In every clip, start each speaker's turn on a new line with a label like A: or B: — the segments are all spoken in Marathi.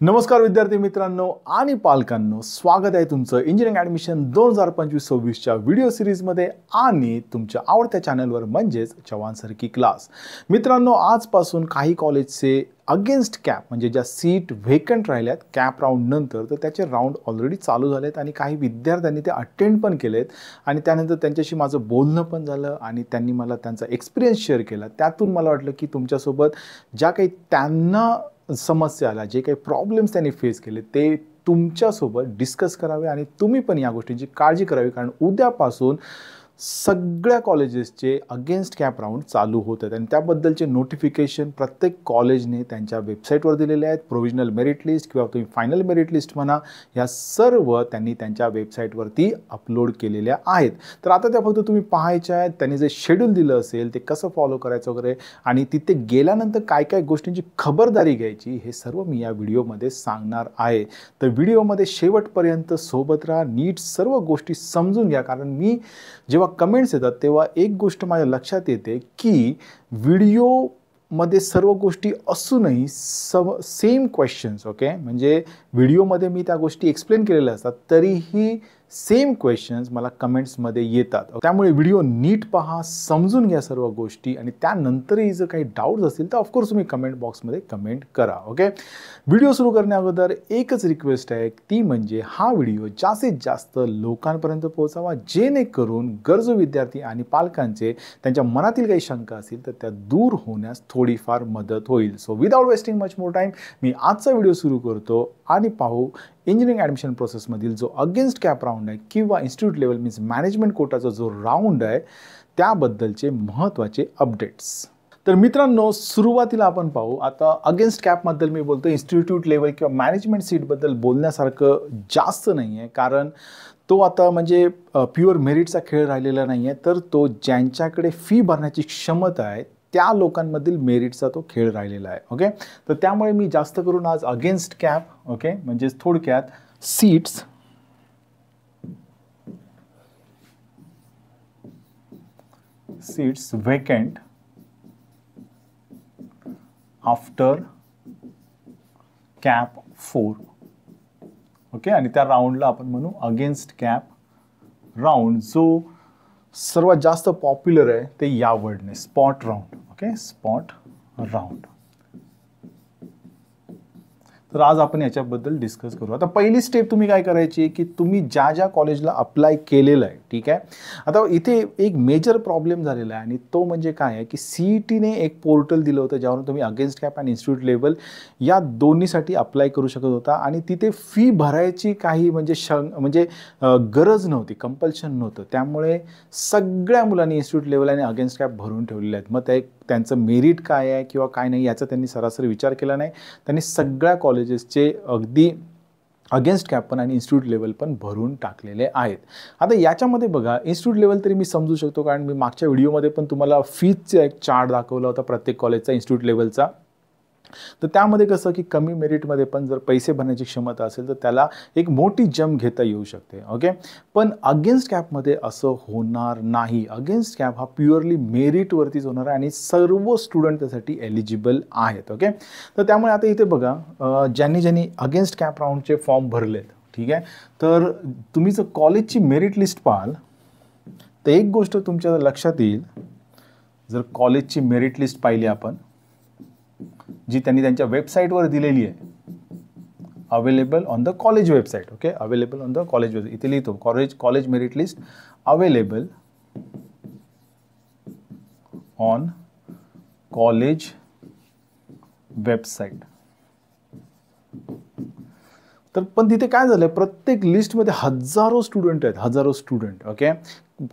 A: नमस्कार विद्यार्थी मित्रांनो आणि पालकांनो, स्वागत आहे तुमचं इंजिनिअरिंग ॲडमिशन 2025-26च्या व्हिडिओ सिरीजमध्ये आणि तुमच्या आवडत्या चॅनलवर म्हणजेच चव्हाण सर की क्लास. मित्रांनो, आजपासून काही कॉलेजचे अगेन्स्ट कॅप म्हणजे ज्या सीट व्हेकंट राहिल्यात कॅप राऊंड नंतर, तर त्याचे राऊंड ऑलरेडी चालू झालेत आणि काही विद्यार्थ्यांनी ते अटेंड पण केलेत आणि त्यानंतर त्यांच्याशी माझं बोलणं पण झालं आणि त्यांनी मला त्यांचा एक्सपिरियन्स शेअर केला. त्यातून मला वाटलं की तुमच्यासोबत ज्या काही त्यांना समस्या आल्या, जे काही प्रॉब्लेम्स त्यांनी फेस केले ते तुमच्यासोबत डिस्कस करावे आणि तुम्ही पण या गोष्टींची काळजी करावी, कारण उद्यापासून सगळ्या कॉलेजेसचे अगेन्स्ट कॅप राऊंड चालू होत आहेत आणि त्याबद्दलचे नोटिफिकेशन प्रत्येक कॉलेजने त्यांच्या वेबसाईटवर दिलेले आहेत. प्रोव्हिजनल मेरिट लिस्ट किंवा तुम्ही फायनल मेरिट लिस्ट म्हणा, या सर्व त्यांनी त्यांच्या वेबसाईटवरती अपलोड केलेल्या आहेत. तर आता त्या फक्त तुम्ही पाहायच्या आहेत. त्यांनी जे शेड्यूल दिलं असेल ते कसं फॉलो करायचं वगैरे आणि तिथे गेल्यानंतर काय काय गोष्टींची खबरदारी घ्यायची हे सर्व मी या व्हिडिओमध्ये सांगणार आहे. तर व्हिडिओमध्ये शेवटपर्यंत सोबत राहा, नीट सर्व गोष्टी समजून घ्या, कारण मी जेव्हा कमेंट्स येतात तेव्हा एक गोष्ट माझ्या लक्षात येते की व्हिडिओमध्ये सर्व गोष्टी असूनही सेम क्वेश्चन्स, ओके, म्हणजे व्हिडिओमध्ये मी त्या गोष्टी एक्सप्लेन केलेल्या असतात तरीही सेम क्वेश्चन्स मला कमेंट्समध्ये येतात. त्यामुळे व्हिडिओ नीट पहा, समजून घ्या सर्व गोष्टी आणि त्यानंतरही जर काही डाऊट्स असतील तर ऑफकोर्स तुम्ही कमेंट बॉक्समध्ये कमेंट करा. ओके, व्हिडिओ सुरू करण्याअगोदर एकच रिक्वेस्ट आहे, ती म्हणजे हा व्हिडिओ जास्तीत जास्त लोकांपर्यंत पोहोचावा, जेणेकरून गरजू विद्यार्थी आणि पालकांचे त्यांच्या मनातील काही शंका असतील तर त्या दूर होण्यास थोडीफार मदत होईल. So without wasting much more time मी आजचा व्हिडिओ सुरू करतो आणि पाहू इंजिनिअरिंग ॲडमिशन प्रोसेसमधील जो अगेन्स्ट कॅप राऊंड आहे किंवा इन्स्टिट्यूट लेवल मीन्स मॅनेजमेंट कोटाचा जो राऊंड आहे त्याबद्दलचे महत्त्वाचे अपडेट्स. तर मित्रांनो, सुरुवातीला आपण पाहू. आता अगेन्स्ट कॅपबद्दल मी बोलतो, इन्स्टिट्यूट लेवल किंवा मॅनेजमेंट सीटबद्दल बोलण्यासारखं जास्त नाही आहे, कारण तो आता म्हणजे प्युअर मेरिटचा खेळ राहिलेला नाही आहे, तर तो ज्यांच्याकडे फी भरण्याची क्षमता आहे त्या लोकांमधील मेरिटचा तो खेळ राहिलेला आहे. ओके, तर त्यामुळे मी जास्त करून आज अगेन्स्ट कॅप, ओके, म्हणजे थोडक्यात seats vacant after cap 4, okay, आणि त्या राऊंडला आपण म्हणू अगेन्स्ट कॅप राऊंड. जो सर्वात जास्त पॉप्युलर आहे ते या वर्डने spot round. Okay, spot round. तर आज आपण याच्याबद्दल डिस्कस करू. आता पहिली स्टेप तुम्ही काय करायची की तुम्ही ज्या ज्या कॉलेजला अप्लाय केलेलं आहे, ठीक आहे, आता इथे एक मेजर प्रॉब्लेम झालेला आहे आणि तो म्हणजे काय आहे की CETने एक पोर्टल दिलं होतं ज्यावरून तुम्ही अगेन्स्ट कॅप आणि इन्स्टिट्यूट लेवल या दोन्हीसाठी अप्लाय करू शकत होता आणि तिथे फी भरायची काही म्हणजे गरज नव्हती, कंपल्शन नव्हतं. त्यामुळे सगळ्या मुलांनी इन्स्टिट्यूट लेवल आणि अगेन्स्ट कॅप भरून ठेवलेले आहेत. मग त्यांचं मेरिट काय आहे किंवा काय नाही याचा त्यांनी सरासरी विचार केला नाही. त्यांनी सगळ्या कॉलेजेसचे अगदी अगेन्स्ट कॅप पण आणि इन्स्टिट्यूट लेवल पण भरून टाकलेले आहेत. आता याच्यामध्ये बघा, इन्स्टिट्यूट लेवल तरी मी समजू शकतो, कारण मी मागच्या व्हिडिओमध्ये पण तुम्हाला फीजचा एक चार्ट दाखवला होता प्रत्येक कॉलेजचा इन्स्टिट्यूट लेवलचा. तर त्यामध्ये कसं की कमी मेरिटमध्ये पण जर पैसे भरण्याची क्षमता असेल तर त्याला एक मोठी जंप घेता येऊ शकते. ओके, पण अगेन्स्ट कॅपमध्ये असं होणार नाही. अगेन्स्ट कॅप हा प्युअरली मेरिटवरतीच होणार आहे आणि सर्व स्टुडंट त्यासाठी एलिजिबल आहेत. ओके, तर त्यामुळे आता इथे बघा, ज्यांनी अगेन्स्ट कॅप राऊंडचे फॉर्म भरलेत, ठीक आहे, तर तुम्ही जर कॉलेजची मेरिट लिस्ट पाहाल तर एक गोष्ट तुमच्या लक्षात येईल. जर कॉलेजची मेरिट लिस्ट पाहिली आपण, जी त्यांनी त्यांच्या वेबसाईटवर दिलेली आहे, available on the college website. Okay, available on the college website, इथे लिहितो college merit list available on college website. तर पण तिथे काय झालं, प्रत्येक लिस्टमध्ये हजारो स्टुडंट आहेत, हजारो स्टुडंट. ओके,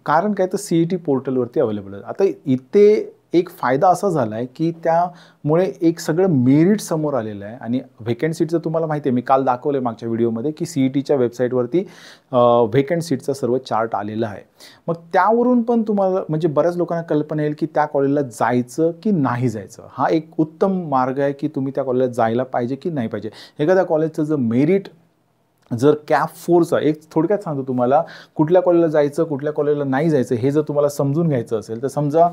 A: कारण काय तर CET पोर्टलवरती अवेलेबल आहे. आता इथे एक फायदा असा झाला आहे की त्यामुळे एक सगळं मेरिट समोर आलेलं आहे आणि व्हेकंट सीटचं तुम्हाला माहिती आहे, मी काल दाखवलं मागच्या व्हिडिओमध्ये की CETच्या वेबसाईटवरती व्हेकंट सीटचा सर्व चार्ट आलेला आहे. मग त्यावरून पण तुम्हाला म्हणजे बऱ्याच लोकांना कल्पना येईल की त्या कॉलेजला जायचं की नाही जायचं. हा एक उत्तम मार्ग आहे की तुम्ही त्या कॉलेजला जायला पाहिजे की नाही पाहिजे. एखाद्या कॉलेजचं जर मेरिट जर कॅप 4चा एक थोडक्यात सांगतो तुम्हाला, कुठल्या कॉलेजला जायचं कुठल्या कॉलेजला नाही जायचं हे जर तुम्हाला समजून घ्यायचं असेल तर समजा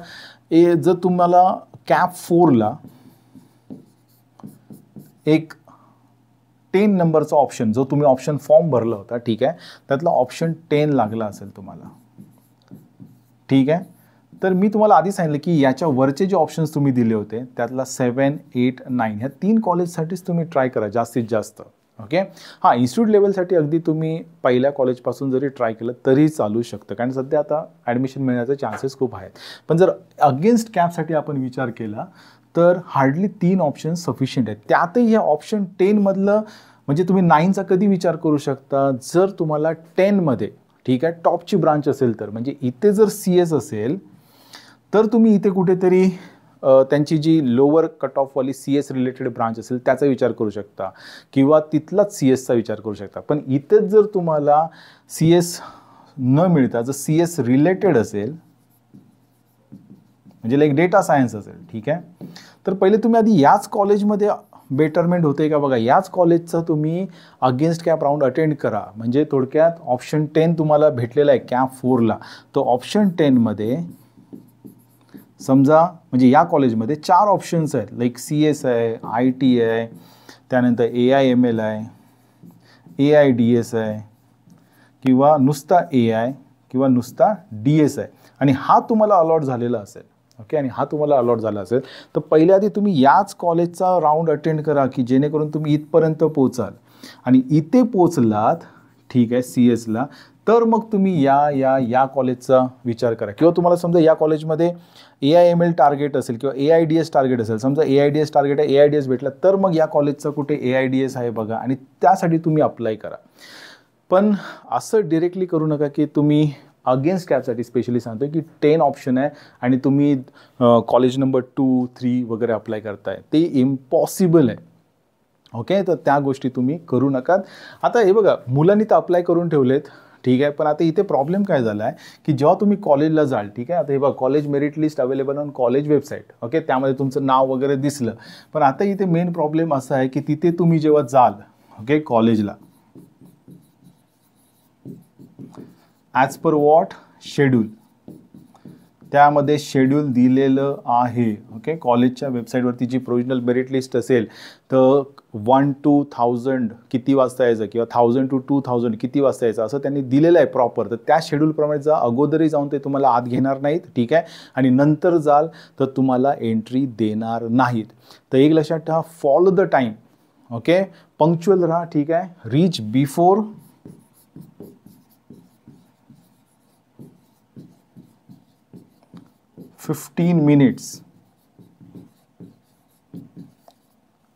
A: जर तुम्हाला कॅप 4ला एक 10 नंबरचा ऑप्शन जो तुम्ही ऑप्शन फॉर्म भरला होता, ठीक आहे, त्यातला ऑप्शन 10 लागला असेल तुम्हाला, ठीक आहे. तर मी तुम्हाला आधी सांगितलं की याच्या वरचे जे ऑप्शन्स तुम्ही दिले होते त्यातला 7, 8, 9 ह्या 3 कॉलेजसाठीच तुम्ही ट्राय करा जास्तीत जास्त. ओके, हां, इन्स्टिट्यूट लेवलसाठी अगदी तुम्ही पहिल्या कॉलेजपासून जरी ट्राय केलं तरी चालू शकतं, कारण सध्या आता ॲडमिशन मिळण्याचे चान्सेस खूप आहेत. पण जर अगेन्स्ट कॅपसाठी आपण विचार केला तर हार्डली 3 ऑप्शन्स सफिशियंट आहेत. त्यातही ह्या ऑप्शन 10 मधलं म्हणजे तुम्ही 9चा कधी विचार करू शकता जर तुम्हाला 10 मध्ये, ठीक आहे, टॉपची ब्रांच असेल तर. म्हणजे इथे जर CS असेल तर तुम्ही इथे कुठेतरी त्यांची जी लोअर कट ऑफवाली CS रिलेटेड ब्रांच असेल त्याचा विचार करू शकता किंवा तिथलाच CSचा विचार करू शकता. पण इथेच जर तुम्हाला CS न मिळता जर CS रिलेटेड असेल म्हणजे लाईक डेटा सायन्स असेल, ठीक आहे, तर पहिले तुम्ही आधी याच कॉलेजमध्ये बेटरमेंट होते का बघा, याच कॉलेजचा तुम्ही अगेन्स्ट कॅप राऊंड अटेंड करा. म्हणजे थोडक्यात ऑप्शन 10 तुम्हाला भेटलेला आहे कॅप 4ला, तो ऑप्शन 10 मध्ये समजा म्हणजे या कॉलेजमध्ये 4 ऑप्शन्स आहेत, लाईक CS आहे, IT आहे, त्यानंतर AI/ML आहे, AIDS आहे किंवा नुसता AI किंवा नुसता DS आहे आणि हा तुम्हाला अलॉट झालेला असेल. ओके, आणि हा तुम्हाला अलॉट झाला असेल तर पहिले आधी तुम्ही याच कॉलेजचा राऊंड अटेंड करा की जेणेकरून तुम्ही इथपर्यंत पोचाल आणि इथे पोचलात, ठीक आहे, CSला, तर मग तुम्ही या कॉलेजचा विचार करा. किंवा तुम्हाला समजा या कॉलेजमध्ये AI/ML टार्गेट असेल किंवा AIDS टार्गेट असेल, समजा AIDS टार्गेट आहे, AIDS भेटला तर मग या कॉलेजचा कुठे AIDS आहे बघा आणि त्यासाठी तुम्ही अप्लाय करा. पण असं डिरेक्टली करू नका की तुम्ही अगेन्स्ट कॅपसाठी स्पेशली सांगतो की 10 ऑप्शन आहे आणि तुम्ही कॉलेज नंबर 2, 3 वगैरे अप्लाय करताय, ते इम्पॉसिबल आहे. ओके, तर त्या गोष्टी तुम्ही करू नका. आता हे बघा, मुलांनी तर अप्लाय करून ठेवलेत, ठीक आहे, पण आता इथे प्रॉब्लेम काय झाला आहे की जेव्हा तुम्ही कॉलेजला जाल, ठीक आहे, आता हे बघा college merit list available on college website, okay, त्यामध्ये तुमचं नाव वगैरे दिसलं. पण आता इथे मेन प्रॉब्लेम असा आहे की तिथे तुम्ही जेव्हा जाल, ओके, कॉलेजला ॲज पर वॉट शेड्यूल, त्यामध्ये शेड्यूल दिलेलं आहे. ओके, कॉलेजच्या वेबसाईटवरती जी प्रोविजनल मेरिट लिस्ट असेल तर 1 to 1000 किती वाजता यायचं किंवा 1000 to 2000 किती वाजता यायचं असं त्यांनी दिलेलं आहे प्रॉपर. तर त्या शेड्यूलप्रमाणे जा, अगोदरही जाऊन ते तुम्हाला आत घेणार नाहीत, ठीक आहे, आणि नंतर जाल तर तुम्हाला एंट्री देणार नाहीत. तर एक लक्षात ठेवा, follow the time. Okay, punctual राहा, ठीक आहे, रीच बिफोर 15 मिनिट्स.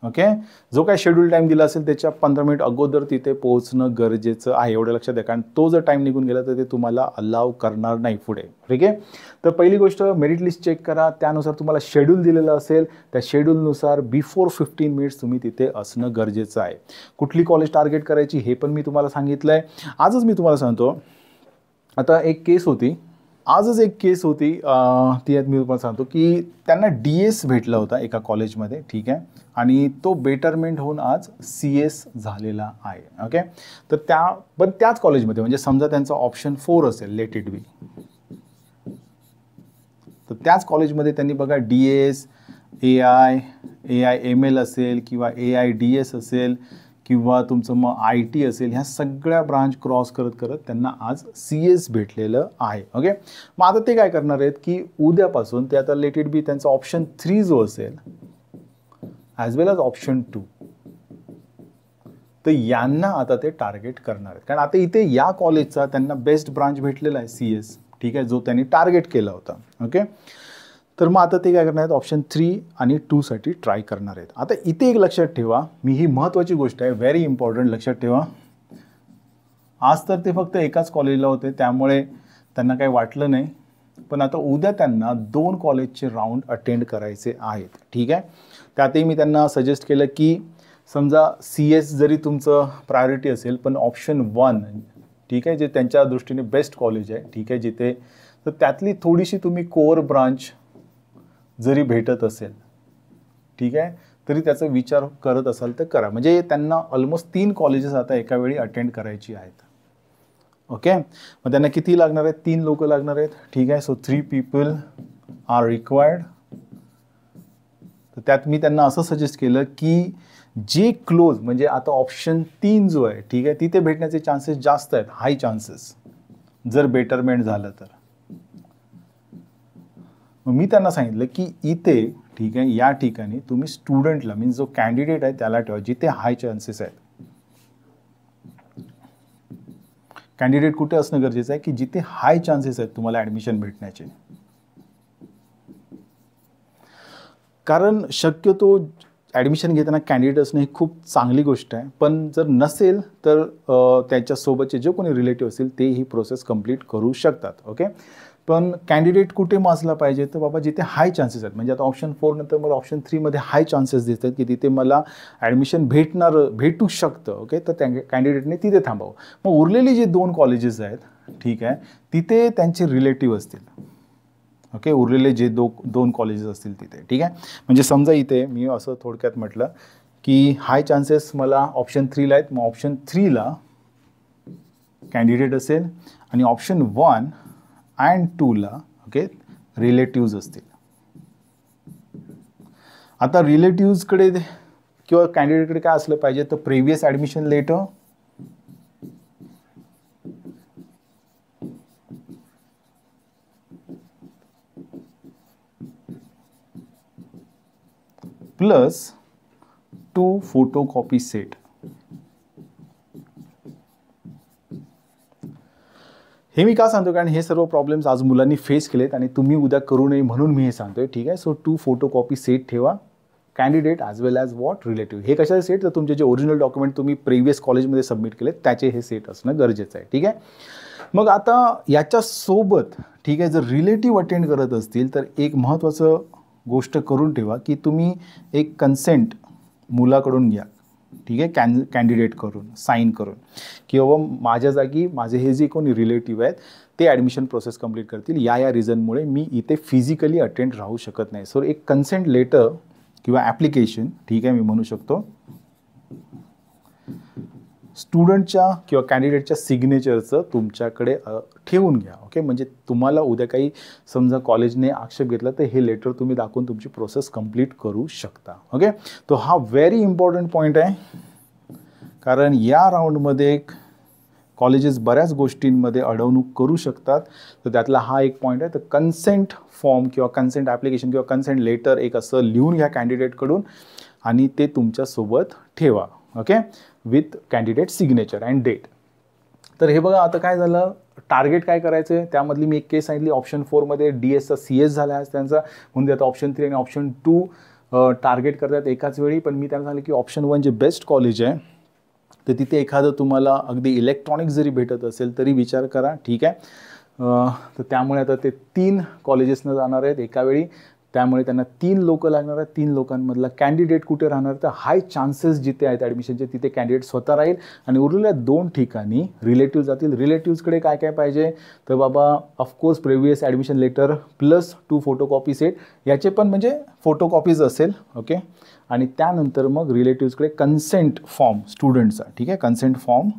A: ओके, जो काय शेड्यूल टाईम दिला असेल त्याच्या 15 मिनिट अगोदर तिथे पोहोचणं गरजेचं आहे, एवढं लक्षात द्या, कारण तो जर टाईम निघून गेला तर ते तुम्हाला अलाव करणार नाही पुढे. ठीक आहे, तर पहिली गोष्ट मेरिट लिस्ट चेक करा, त्यानुसार तुम्हाला शेड्यूल दिलेलं असेल त्या शेड्यूलनुसार बिफोर 15 मिनिट्स तुम्ही तिथे असणं गरजेचं आहे. कुठली कॉलेज टार्गेट करायची हे पण मी तुम्हाला सांगितलं आहे. आजच मी तुम्हाला सांगतो, आता एक केस होती, आजच एक केस होती, ती मी तुम्हाला सांगतो की त्यांना DS भेटला होता एका कॉलेजमध्ये, ठीक आहे, आणि तो बेटरमेंट होऊन आज CS झालेला आहे. ओके, तर पण त्याच कॉलेजमध्ये, म्हणजे समजा त्यांचा ऑप्शन 4 असेल लेट इट बी, तर त्याच कॉलेजमध्ये त्यांनी बघा DS, AI/ML असेल किंवा AIDS असेल किंवा तुमचं मग IT असेल, ह्या सगळ्या ब्रांच क्रॉस करत करत त्यांना आज CS भेटलेलं आहे. ओके, मग आता ते काय करणार आहेत की उद्यापासून ते आता लेट इट बी त्यांचा ऑप्शन 3 जो असेल ॲज वेल ॲज ऑप्शन 2, तर यांना आता ते टार्गेट करणार आहेत, कारण आता इथे या कॉलेजचा त्यांना बेस्ट ब्रांच भेटलेला आहे CS, ठीक आहे, जो त्यांनी टार्गेट केला होता. ओके, तर मग आता ते काय करणार आहेत, ऑप्शन 3 आणि 2 साठी ट्राय करणार आहेत. आता इथे एक लक्षात ठेवा, मी ही महत्त्वाची गोष्ट आहे, व्हेरी इम्पॉर्टंट लक्षात ठेवा, आज तर ते फक्त एकाच कॉलेजला होते त्यामुळे त्यांना काही वाटलं नाही, पण आता उद्या त्यांना 2 कॉलेजचे राऊंड अटेंड करायचे आहेत. ठीक आहे, त्यातही मी त्यांना सजेस्ट केलं की समजा CS जरी तुमचं प्रायोरिटी असेल पण ऑप्शन 1, ठीक आहे, जे त्यांच्या दृष्टीने बेस्ट कॉलेज आहे, ठीक आहे, जिथे तर त्यातली थोडीशी तुम्ही कोर ब्रांच जरी भेटत असेल, ठीक आहे, तरी त्याचा विचार करत असाल तर करा. म्हणजे त्यांना ऑलमोस्ट 3 कॉलेजेस आता एका वेळी अटेंड करायची आहेत. ओके, मग त्यांना किती लागणार आहेत, 3 लोक लागणार आहेत. ठीक आहे, सो 3 पीपल आर रिक्वायर्ड. तर त्यात मी त्यांना असं सजेस्ट केलं की जे क्लोज म्हणजे आता ऑप्शन 3 जो आहे, ठीक आहे, तिथे भेटण्याचे चान्सेस जास्त आहेत, हाय चान्सेस, जर बेटरमेंट झालं तर. मग मी त्यांना सांगितलं की इथे, ठीक आहे, या ठिकाणी तुम्ही स्टुडंटला मीन्स जो कॅन्डिडेट आहे त्याला ठेवा जिथे हाय चान्सेस आहेत. कॅन्डिडेट कुठे असणं गरजेचं आहे की जिथे हाय चान्सेस आहेत तुम्हाला ॲडमिशन भेटण्याचे. कारण शक्यतो ॲडमिशन घेताना कॅन्डिडेट असणं ही खूप चांगली गोष्ट आहे, पण जर नसेल तर त्याच्यासोबतचे जे कोणी रिलेटिव्ह असतील ते ही प्रोसेस कंप्लीट करू शकतात. ओके, पण कॅन्डिडेट कुठे माजला पाहिजे तर बाबा जिथे हाय चान्सेस आहेत. म्हणजे आता ऑप्शन 4 नंतर मला ऑप्शन 3 मध्ये हाय चान्सेस दिसतात की तिथे मला ॲडमिशन भेटू शकतं. ओके, तर त्या कॅन्डिडेटने तिथे थांबावं. मग उरलेली जे 2 कॉलेजेस आहेत, ठीक आहे, तिथे त्यांचे रिलेटिव्ह असतील. ओके, उरलेले जे 2 कॉलेजेस असतील तिथे, ठीक आहे. म्हणजे समजा इथे मी असं थोडक्यात म्हटलं की हाय चान्सेस मला ऑप्शन 3ला आहेत. मग ऑप्शन 3ला कॅन्डिडेट असेल आणि ऑप्शन 1 अँड 2ला ओके रिलेटिव्ज असतील. आता रिलेटिव्जकडे किंवा कॅन्डिडेटकडे काय असलं पाहिजे तर previous admission letter, plus 2 photocopy set. हे मी का सांगतो कारण हे सर्व प्रॉब्लेम्स आज मुलांनी फेस केलेत आणि तुम्ही उद्या करू नये म्हणून मी हे सांगतोय. ठीक आहे, सो 2 फोटोकॉपी सेट ठेवा, candidate as well as what relative. हे कशाचे सेट तर तुमचे जे ओरिजिनल डॉक्युमेंट तुम्ही प्रिव्हियस कॉलेजमध्ये सबमिट केलेत त्याचे हे सेट असणं गरजेचं आहे. ठीक आहे, मग आता याच्यासोबत ठीक आहे जर रिलेटिव्ह अटेंड करत असतील तर एक महत्त्वाचं गोष्ट करून ठेवा की तुम्ही एक कन्सेंट मुलाकडून घ्या. ठीक आहे, कॅन्डिडेट करून साईन करून की बाबा माझ्या जागी माझे हे जे कोणी रिलेटिव्ह आहेत ते ॲडमिशन प्रोसेस कंप्लीट करतील, या रिझनमुळे मी इथे फिजिकली अटेंड राहू शकत नाही. सो एक कन्सेंट लेटर किंवा ॲप्लिकेशन ठीक आहे मी म्हणू शकतो स्टुडंटच्या किंवा कॅन्डिडेटच्या सिग्नेचरचं तुमच्याकडे ठेवून घ्या. ओके, म्हणजे तुम्हाला उद्या काही समजा कॉलेजने आक्षेप घेतला तर हे लेटर तुम्ही दाखवून तुमची प्रोसेस कंप्लीट करू शकता. ओके, तो हा व्हेरी इम्पॉर्टंट पॉईंट आहे कारण या राऊंडमध्ये कॉलेजेस बऱ्याच गोष्टींमध्ये अडवणूक करू शकतात. तर त्यातला हा एक पॉईंट आहे. तर कन्सेंट फॉर्म किंवा कन्सेंट ॲप्लिकेशन किंवा कन्सेंट लेटर एक असं लिहून घ्या कॅन्डिडेटकडून आणि ते तुमच्यासोबत ठेवा. Okay, with candidate signature and date. तर हे बघा आता काय झालं, टार्गेट काय करायचं आहे त्यामधली मी एक केस सांगितली. ऑप्शन 4 मध्ये DS चा CS झाला आहे त्यांचा, म्हणून आता ऑप्शन 3 आणि ऑप्शन 2 टार्गेट करतात एकाच वेळी. पण मी त्यांना सांगितलं की ऑप्शन 1 जे बेस्ट कॉलेज आहे तर तिथे एखादं तुम्हाला अगदी इलेक्ट्रॉनिक्स जरी भेटत असेल तरी विचार करा. ठीक आहे, तर त्यामुळे आता ते 3 कॉलेजेसनं जाणार आहेत एका वेळी, त्यामुळे त्यांना 3 लोक लागणार आहेत. 3 लोकांमधला कॅन्डिडेट कुठे राहणार तर हाय चान्सेस जिथे आहेत ॲडमिशनचे तिथे कॅन्डिडेट स्वतः राहील आणि उरलेल्या 2 ठिकाणी रिलेटिव्ह जातील. रिलेटिव्सकडे काय काय पाहिजे तर बाबा of course previous admission letter plus 2 photocopy set, याचे पण म्हणजे फोटोकॉपीज असेल. ओके, आणि त्यानंतर मग रिलेटिव्सकडे कन्सेंट फॉर्म स्टुडंटचा, ठीक आहे, consent form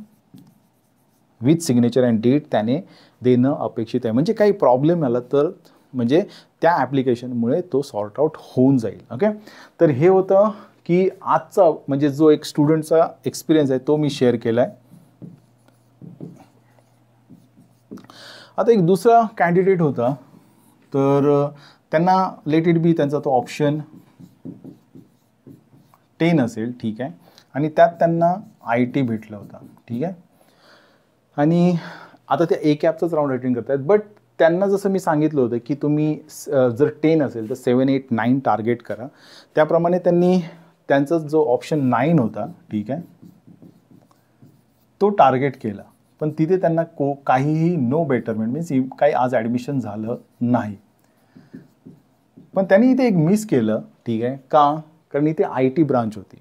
A: with signature and date त्याने देणं अपेक्षित आहे. म्हणजे काही प्रॉब्लेम आला तर म्हणजे त्या ॲप्लिकेशनमुळे तो सॉर्ट आउट होऊन जाईल. ओके, तर हे होतं की आजचा म्हणजे जो एक स्टुडंटचा एक्सपिरियन्स आहे तो मी शेअर केला आहे. आता एक दुसरा कॅन्डिडेट होता तर त्यांना लेट इट बी त्यांचा तो ऑप्शन 10 असेल. ठीक आहे, आणि त्यात त्यांना IT भेटला होता. ठीक आहे, आणि आता त्या A-CAPचाच राऊंड अटेंड करत आहेत. बट त्यांना जसं मी सांगितलं होतं की तुम्ही जर 10 असेल तर 7, 8, 9 टार्गेट करा. त्याप्रमाणे त्यांनी त्यांचा जो ऑप्शन 9 होता ठीक आहे तो टार्गेट केला. पण तिथे त्यांना काहीही नो बेटरमेंट मीन्स काही आज ॲडमिशन झालं नाही. पण त्यांनी इथे एक मिस केलं. ठीक आहे, का कारण इथे IT ब्रांच होती.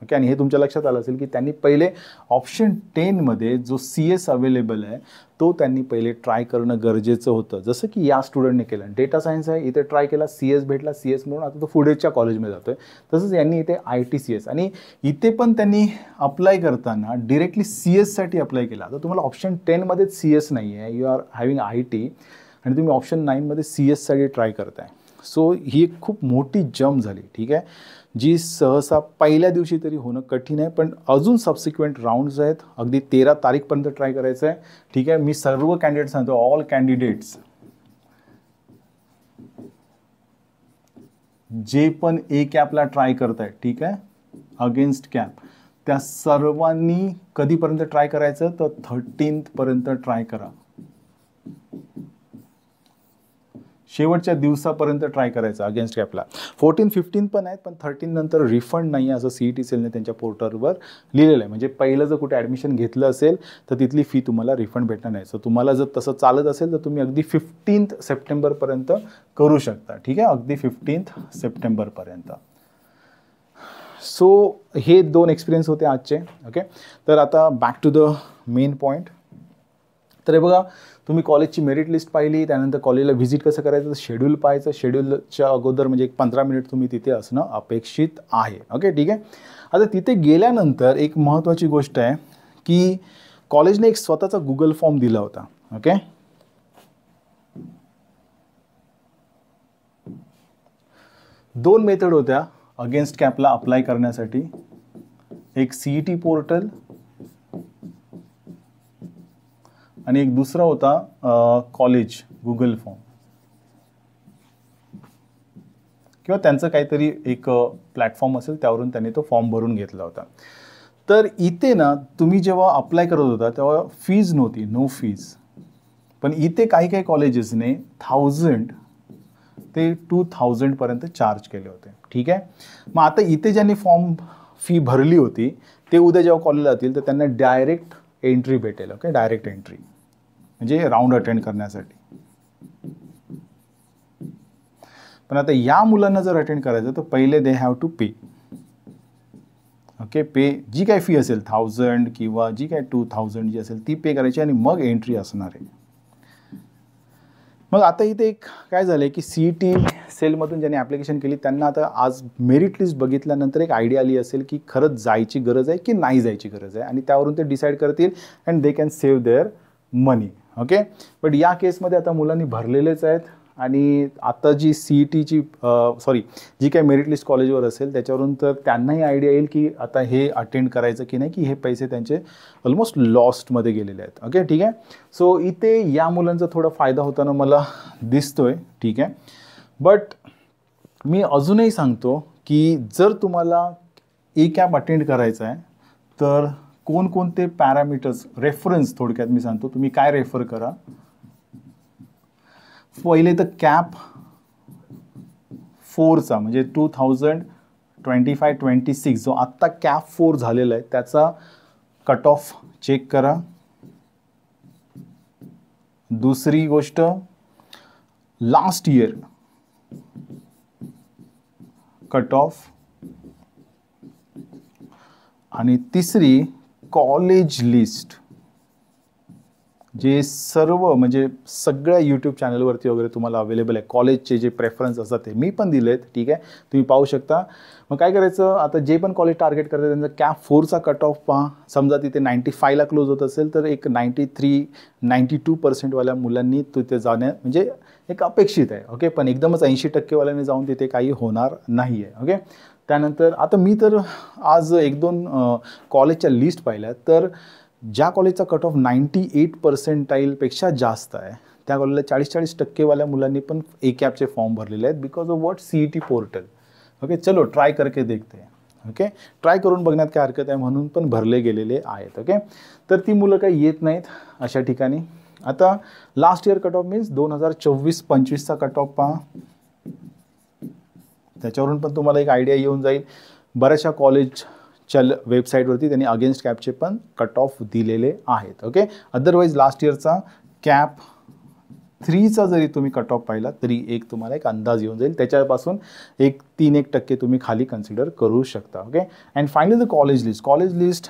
A: ओके, आणि हे तुमच्या लक्षात आलं असेल की त्यांनी पहिले ऑप्शन 10 मध्ये जो CS अवेलेबल आहे तो त्यांनी पहिले ट्राय करणं गरजेचं होतं. जसं की या स्टुडंटने केलं, डेटा सायन्स आहे इथे ट्राय केला, CS भेटला, CS म्हणून आता तो पुढेच्या कॉलेजमध्ये जातोय. तसंच यांनी इथे IT CS आणि इथे पण त्यांनी अप्लाय करताना डिरेक्टली CS साठी अप्लाय केला. तर तुम्हाला ऑप्शन 10 मध्ये CS नाही आहे, यू आर हॅव्हिंग IT आणि तुम्ही ऑप्शन 9 मध्ये CS साठी ट्राय करताय. सो ही एक खूप मोठी जम्प झाली. ठीक आहे, जी सहसा पहिल्या दिवशी तरी होणं कठीण आहे, पण अजून सबसिक्वेंट राऊंड्स आहेत. अगदी 13 तारीखपर्यंत ट्राय करायचं आहे. ठीक आहे, मी सर्व कॅन्डिडेट सांगतो, ऑल कॅन्डिडेट्स जे पण ए कॅपला ट्राय करताय, ठीक आहे, अगेन्स्ट कॅप, त्या सर्वांनी कधीपर्यंत ट्राय करायचं, तर 13th पर्यंत ट्राय करा. शेवटच्या दिवसापर्यंत ट्राय करायचं अगेन्स्ट कॅपला. 14, 15 पण आहेत, पण 13 नंतर रिफंड नाही आहे असं CET सेलने त्यांच्या पोर्टलवर लिहिलेलं आहे. म्हणजे पहिलं जर कुठे ॲडमिशन घेतलं असेल तर तिथली फी तुम्हाला रिफंड भेटणार नाही. सो तुम्हाला जर तसं चालत असेल तर तुम्ही अगदी 15th सप्टेंबरपर्यंत करू शकता. ठीक आहे, अगदी 15th सप्टेंबरपर्यंत. सो हे 2 एक्सपिरियन्स होते आजचे. ओके, तर आता back to the main point. तर हे बघा, तुम्ही कॉलेजची मेरिट लिस्ट पाहिली, त्यानंतर कॉलेजला व्हिजिट कसं करायचं, शेड्यूल पाहायचं. शेड्यूलच्या अगोदर म्हणजे एक 15 मिनिट तुम्ही तिथे असणं अपेक्षित आहे. ओके, ठीक आहे. आता तिथे गेल्यानंतर एक महत्त्वाची गोष्ट आहे की कॉलेजने एक स्वतःचा गुगल फॉर्म दिला होता. ओके, दोन मेथड होत्या अगेन्स्ट कॅपला अप्लाय करण्यासाठी. एक CET पोर्टल आणि एक दुसरा होता कॉलेज गुगल फॉर्म, किंवा त्यांचं काहीतरी एक प्लॅटफॉर्म असेल त्यावरून त्यांनी तो फॉर्म भरून घेतला होता. तर इथे ना तुम्ही जेव्हा अप्लाय करत होता तेव्हा फीज नव्हती, नो फीज. पण इथे काही काही कॉलेजेसने 1000 ते 2000 पर्यंत चार्ज केले होते. ठीक आहे, मग आता इथे ज्यांनी फॉर्म फी भरली होती ते उद्या जेव्हा कॉलेजला जातील तर त्यांना डायरेक्ट एंट्री भेटेल. ओके, डायरेक्ट एंट्री म्हणजे राऊंड अटेंड करण्यासाठी. पण आता या मुलांना जर अटेंड करायचं तर पहिले they have to pay. Okay, pay जी काही फी असेल 1000 किंवा जी काही 2000 जी असेल ती पे करायची आणि मग एंट्री असणार आहे. मग आता इथे एक काय झालं आहे की CET सेलमधून ज्यांनी ॲप्लिकेशन केली त्यांना आता आज मेरिट लिस्ट बघितल्यानंतर एक आयडिया आली असेल की खरंच जायची गरज आहे की नाही जायची गरज आहे, आणि त्यावरून ते डिसाईड करतील and they can save there money. Okay, but या केसमध्ये आता मुलांनी भरलेलेच आहेत आणि आता जी CETची जी काही मेरिट लिस्ट कॉलेजवर असेल त्याच्यावरून तर त्यांनाही आयडिया येईल की आता हे अटेंड करायचं की नाही, की हे पैसे त्यांचे ऑलमोस्ट लॉस्टमध्ये गेलेले आहेत. ओके, ठीक आहे. सो इथे या मुलांचा थोडा फायदा होताना मला दिसतोय. ठीक आहे, बट मी अजूनही सांगतो की जर तुम्हाला ए कॅप अटेंड करायचं आहे तर कोणकोणते पॅरामीटर्स, रेफरन्स थोडक्यात मी सांगतो, तुम्ही काय रेफर करा. पहिले तर कॅप 4चा म्हणजे 2025-26 जो आत्ता कॅप 4 झालेला आहे त्याचा कट ऑफ चेक करा. दुसरी गोष्ट लास्ट इयर कट ऑफ, आणि तिसरी कॉलेज लिस्ट, जे सर्व म्हणजे सगळ्या यूट्यूब चॅनलवरती वगैरे तुम्हाला अवेलेबल आहे. कॉलेजचे जे प्रेफरन्स असतात ते मी पण दिलेत. ठीक आहे, तुम्ही पाहू शकता. मग काय करायचं, आता जे पण कॉलेज टार्गेट करतात त्यांचा कॅप 4चा कट ऑफ पहा. समजा तिथे 95ला क्लोज होत असेल तर एक 93-92% वाल्या मुलांनी तिथे जाण्या म्हणजे एक अपेक्षित आहे. ओके, पण एकदमच 80% वाल्यांनी जाऊन तिथे काही होणार नाही आहे. ओके, त्यानंतर आता मी तर आज 1-2 कॉलेजच्या लिस्ट पाहिल्या, तर ज्या कॉलेजचा कट ऑफ 98% जास्त आहे त्या कॉलेजला 40-40% वाल्या मुलांनी पण ए कॅपचे फॉर्म भरलेले आहेत because of what CET portal. Okay, चलो ट्राय करके देखते हैं. ओके, ट्राय करून बघण्यात काय हरकत आहे, म्हणून पण भरले गेलेले आहेत. ओके, तर ती मुलं काही येत नाहीत अशा ठिकाणी. आता last year cut off means 2024-25चा कट ऑफ पहा, त्याच्यावरून पण तुम्हाला एक आयडिया येऊन जाईल. बऱ्याचशा कॉलेजच्या वेबसाईटवरती त्यांनी अगेन्स्ट कॅपचे पण कट ऑफ दिलेले आहेत. ओके, अदरवाईज लास्ट इयरचा कॅप 3चा जरी तुम्ही कट ऑफ पाहिला तरी एक तुम्हाला एक अंदाज येऊन जाईल. त्याच्यापासून 3-1% तुम्ही खाली कन्सिडर करू शकता. Okay, and finally the college list. College list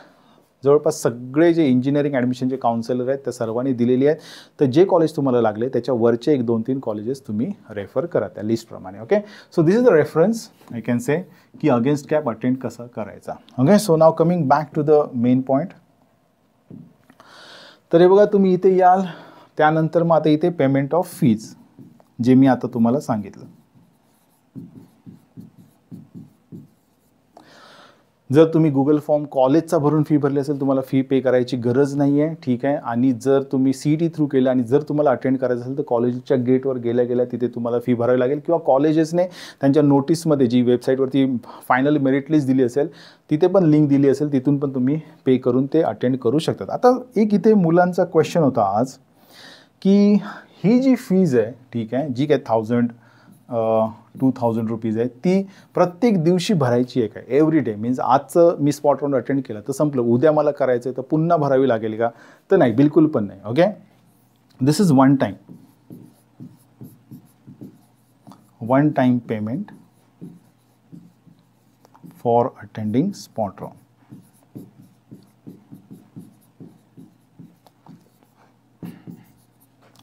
A: जवळपास सगळे जे इंजिनिअरिंग ॲडमिशनचे काउन्सिलर आहेत त्या सर्वांनी दिलेली आहेत. तर जे कॉलेज तुम्हाला लागले त्याच्या वरचे 1-2-3 कॉलेजेस तुम्ही रेफर करा त्या लिस्टप्रमाणे. Okay, so this is the reference I can say की अगेन्स्ट कॅप अटेंड कसा करायचा. Okay, so now coming back to the main point. तर हे बघा, तुम्ही इथे याल, त्यानंतर मग आता इथे पेमेंट ऑफ फीज जे मी आता तुम्हाला सांगितलं. जर तुम्ही गुगल फॉर्म कॉलेजचा भरून फी भरली असेल तुम्हाला फी पे करायची गरज नाही आहे, ठीक आहे. आणि जर तुम्ही CET थ्रू केलं आणि जर तुम्हाला अटेंड करायचं असेल तर कॉलेजच्या गेटवर गेल्या गेल्या तिथे तुम्हाला फी भरावी लागेल, किंवा कॉलेजेसने त्यांच्या नोटीसमध्ये जी वेबसाईटवरती फायनल मेरिट लिस्ट दिली असेल तिथे पण लिंक दिली असेल, तिथून पण तुम्ही पे करून ते अटेंड करू शकतात. आता एक इथे मुलांचा क्वेश्चन होता आज की ही जी फीज आहे, ठीक आहे, जी काय 2000 रुपीज आहे ती प्रत्येक दिवशी भरायची आहे काय, एव्हरी डे मीन्स आजचं मी स्पॉट राऊंड अटेंड केलं तर संपलं, उद्या मला करायचं आहे तर पुन्हा भरावी लागेल का, तर नाही, बिलकुल पण नाही. Okay, this is one time payment for attending spot round.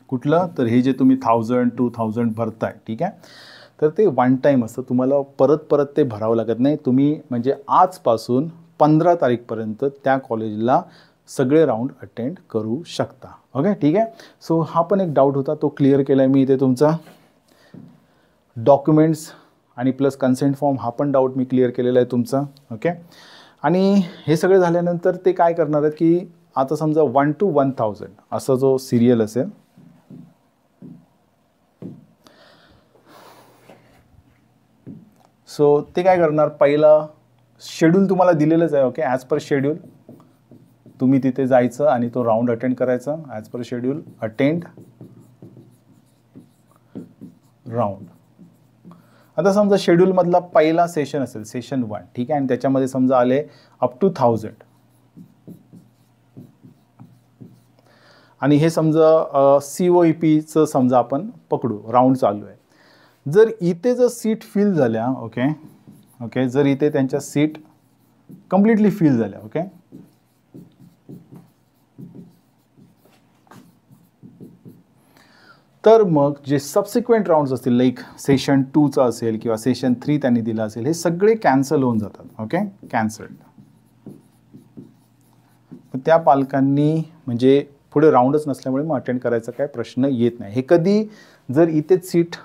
A: कुठलं, तर हे जे तुम्ही 1000-2000 भरताय, ठीक आहे, तर ते वन टाईम असतं, तुम्हाला परत ते भरावं लागत नाही. तुम्ही म्हणजे आजपासून 15 तारीखपर्यंत त्या कॉलेजला सगळे राऊंड अटेंड करू शकता. ओके, ठीक आहे. सो हा पण एक डाऊट होता, तो क्लिअर केला आहे मी इथे. तुमचा डॉक्युमेंट्स आणि प्लस कन्सेंट फॉर्म हा पण डाऊट मी क्लिअर केलेला आहे तुमचा. ओके, आणि हे सगळे झाल्यानंतर ते काय करणार आहेत की आता समजा 1 to 1000 असा जो सिरियल असेल, सो ते काय करणार, पहिला शेड्यूल तुम्हाला दिलेलंच आहे. ओके, ॲज पर शेड्यूल तुम्ही तिथे जायचं आणि तो राऊंड अटेंड करायचा. As per schedule attend round. आता समजा शेड्यूलमधला पहिला सेशन असेल सेशन 1, ठीक आहे, आणि त्याच्यामध्ये समजा आले अप टू 1000 आणि हे समजा COEPचं समजा आपण पकडू, राऊंड चालू आहे. जर इथे जर सीट फिल झाल्या, ओके, जर इथे त्यांच्या सीट कम्प्लिटली फिल झाल्या, ओके, तर मग जे सबसिक्वेंट राऊंड्स असतील लाईक सेशन 2चा असेल किंवा सेशन 3 त्यांनी दिला असेल, हे सगळे कॅन्सल होऊन जातात. Okay, cancelled. त्या पालकांनी म्हणजे पुढे राऊंडच नसल्यामुळे मग अटेंड करायचा काय प्रश्न येत नाही. हे कधी जर इथेच सीट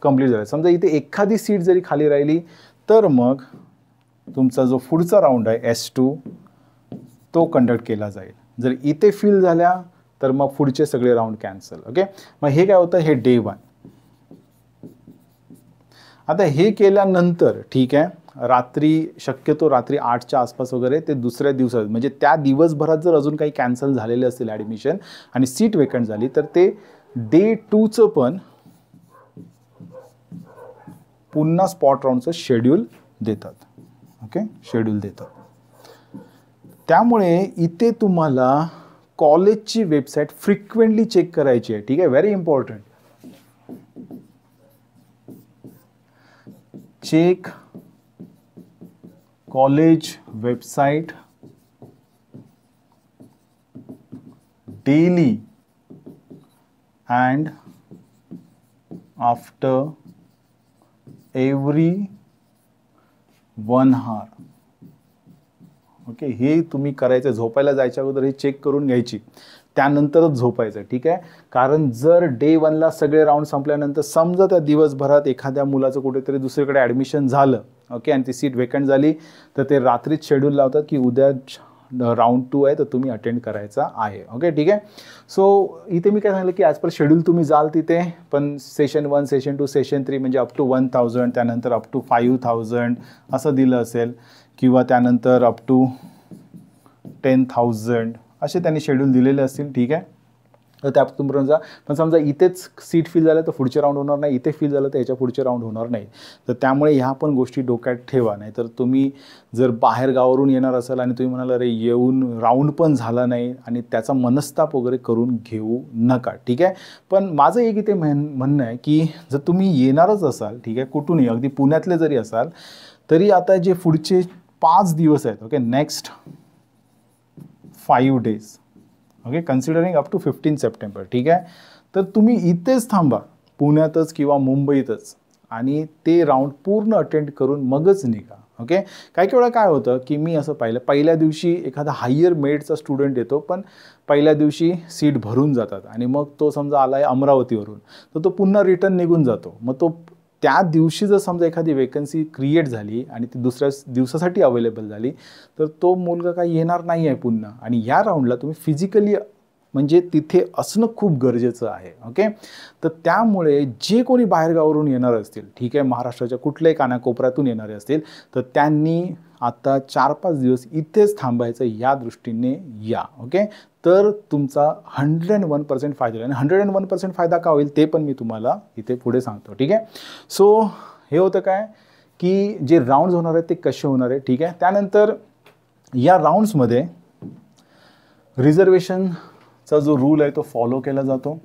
A: कंप्लीट झालं, समजा इथे एखादी सीट जरी खाली राहिली तर मग तुमचा जो पुढचा राऊंड आहे S2 तो कंडक्ट केला जाईल. जर इथे फिल झाल्या तर मग पुढचे सगळे राऊंड कॅन्सल. ओके, मग हे काय होतं, हे डे 1. आता हे केल्यानंतर, ठीक आहे, रात्री शक्यतो रात्री 8च्या आसपास वगैरे ते दुसऱ्या दिवसात म्हणजे त्या दिवसभरात जर अजून काही कॅन्सल झालेले असतील ॲडमिशन आणि सीट वेकंट झाली तर ते डे 2चं पण पुन्हा स्पॉट राऊंडचं शेड्यूल देतात. ओके, शेड्यूल देतात. त्यामुळे इथे तुम्हाला कॉलेजची वेबसाईट फ्रिक्वेंटली चेक करायची आहे. ठीक आहे, very important. Check college website daily and after every 1 hour. Okay, हे तुम्ही करायचं. झोपायला जायच्या अगोदर हे चेक करून घ्यायची, त्यानंतरच झोपायचं. ठीक आहे, कारण जर डे 1ला सगळे राऊंड संपल्यानंतर समजा त्या दिवसभरात एखाद्या मुलाचं कुठेतरी दुसरीकडे ॲडमिशन झालं, ओके, आणि ती सीट वेकंट झाली तर ते रात्रीच शेड्यूल लावतात की उद्या राऊंड 2 आहे तर तुम्ही अटेंड करायचा आहे. ओके, ठीक आहे. सो इथे मी काय सांगितलं की ॲज पर शेड्यूल तुम्ही जाल तिथे, पण सेशन 1, सेशन 2, सेशन 3 म्हणजे अप टू 1000, त्यानंतर अप टू 5000 असं दिलं असेल, किंवा त्यानंतर अप टू 10,000 असे त्यांनी शेड्यूल दिलेले असतील. ठीक आहे, तर त्यापर्यंत जा. पण समजा इथेच सीट फिल झालं तर पुढचे राऊंड होणार नाही, इथे फिल झालं तर याच्या पुढचे राऊंड होणार नाही. तर त्यामुळे ह्या पण गोष्टी डोक्यात ठेवा. नाही तर तुम्ही जर बाहेर गावावरून येणार असाल आणि तुम्ही म्हणाल अरे येऊन राऊंड पण झाला नाही आणि त्याचा मनस्ताप वगैरे करून घेऊ नका. ठीक आहे, पण माझं एक इथे म्हणणं आहे की जर तुम्ही येणारच असाल, ठीक आहे, कुठूनही, अगदी पुण्यातले जरी असाल तरी आता जे पुढचे 5 दिवस आहेत, okay, next 5 days, okay, considering up to 15 September. ठीक आहे, तर तुम्ही इथेच थांबा, पुण्यातच किंवा मुंबईतच, आणि ते राऊंड पूर्ण अटेंड करून मगच निघा. ओके, काही वेळा काय होतं की मी असं पाहिलं, पहिल्या दिवशी एखादा हायर मेडचा स्टुडंट येतो, पण पहिल्या दिवशी सीट भरून जातात आणि मग तो समजा आला आहे अमरावतीवरून, तर तो पुन्हा रिटर्न निघून जातो. मग तो त्या दिवशी जर समजा एखादी वेकन्सी क्रिएट झाली आणि ती दुसऱ्या दिवसासाठी अवेलेबल झाली तर तो मुलगा काही येणार नाही आहे पुन्हा. आणि या राऊंडला तुम्ही फिजिकली म्हणजे तिथे असणं खूप गरजेचं आहे. ओके, तर त्यामुळे जे कोणी बाहेरगावावरून येणार असतील, ठीक आहे, महाराष्ट्राच्या कुठल्याही कानाकोपऱ्यातून येणारे असतील, तर त्यांनी आता 4-5 दिवस इथेच थांबायचं या दृष्टीने या. ओके, तर तुमचा 101% फायदा होईल. आणि 101% फायदा का होईल ते पण मी तुम्हाला इथे पुढे सांगतो. ठीक आहे, सो हे होतं काय की जे राऊंड्स होणार आहेत ते कसे होणार आहे. ठीक आहे, त्यानंतर या राऊंड्समध्ये रिझर्वेशनचा जो रूल आहे तो फॉलो केला जातो.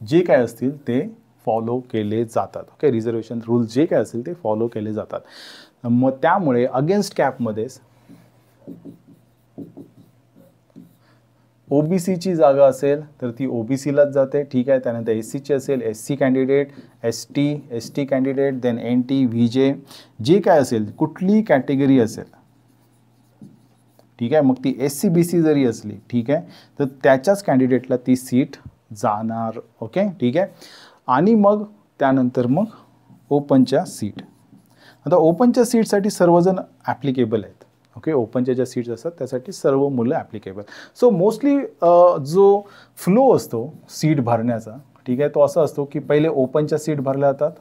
A: जे काय असतील ते फॉलो केले जातात. ओके, रिझर्वेशन रूल जे काय असतील ते फॉलो केले जातात. मग त्यामुळे अगेन्स्ट कॅपमध्येच ओबीसीची जागा असेल तर ती ओबीसीलाच जाते. ठीक आहे, त्यानंतर एससीची असेल SC candidate, ST candidate, then NT, VJ, जे काय असेल कुठली कॅटेगरी असेल, ठीक आहे, मग ती एससी बीसी जरी असली, ठीक आहे, तर त्याच्याच कॅन्डिडेटला ती सीट जाणार. ओके, ठीक आहे. आणि मग त्यानंतर मग ओपनच्या सीट. आता ओपनच्या सीटसाठी सर्वजण ॲप्लिकेबल आहेत. ओके, ओपनच्या ज्या सीट्स असतात त्यासाठी सर्व मुलं ॲप्लिकेबल. सो मोस्टली जो फ्लो असतो सीट भरण्याचा, ठीक आहे, तो असा असतो की पहिले ओपनच्या सीट भरल्या जातात